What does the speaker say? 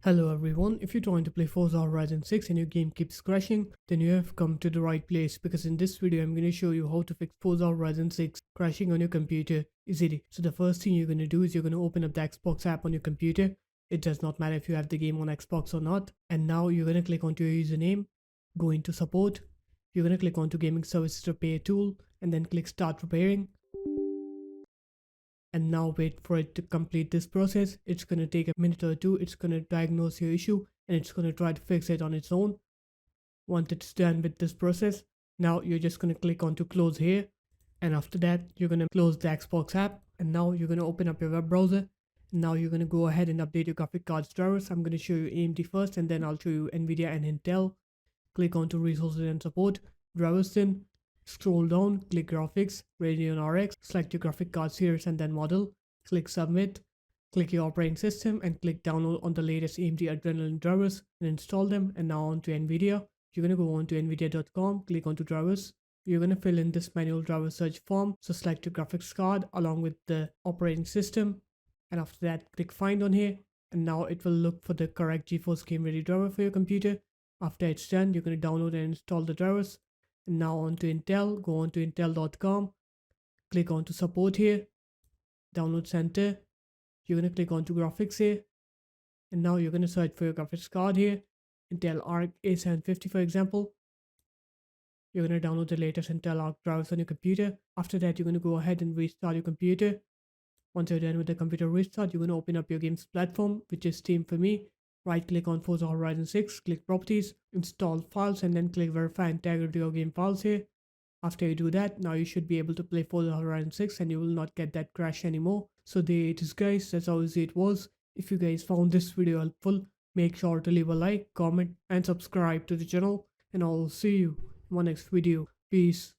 Hello everyone, if you're trying to play Forza Horizon 6 and your game keeps crashing, then you have come to the right place because in this video I'm going to show you how to fix Forza Horizon 6 crashing on your computer easily. So the first thing you're going to do is you're going to open up the Xbox app on your computer. It does not matter if you have the game on Xbox or not. And now you're going to click onto your username, go into support, you're going to click onto gaming services repair tool and then click start repairing. And now wait for it to complete this process. It's going to take a minute or two. It's going to diagnose your issue and it's going to try to fix it on its own. Once it's done with this process, now you're just going to click on to close here, and after that you're going to close the Xbox app, and now you're going to open up your web browser. And now you're going to go ahead and update your graphic cards drivers. I'm going to show you AMD first and then I'll show you NVIDIA and Intel. Click on to resources and support, drivers, then scroll down, click graphics, Radeon RX, select your graphic card series and then model, click submit, click your operating system and click download on the latest AMD Adrenalin drivers and install them. And now on to NVIDIA. You're going to go on to nvidia.com, click on to drivers. You're going to fill in this manual driver search form. So select your graphics card along with the operating system. And after that, click find on here. And now it will look for the correct GeForce Game Ready driver for your computer. After it's done, you're going to download and install the drivers. And now on to Intel, go on to intel.com, click on to support here, download center. You're going to click on to graphics here. And now you're going to search for your graphics card here, Intel Arc A750 for example. You're going to download the latest Intel Arc drivers on your computer. After that, you're going to go ahead and restart your computer. Once you're done with the computer restart, you're going to open up your game's platform, which is Steam for me. Right click on Forza Horizon 6, click properties, install files and then click verify integrity of game files here. After you do that, now you should be able to play Forza Horizon 6 and you will not get that crash anymore. So there it is guys, that's how easy it was. If you guys found this video helpful, make sure to leave a like, comment and subscribe to the channel, and I'll see you in my next video. Peace.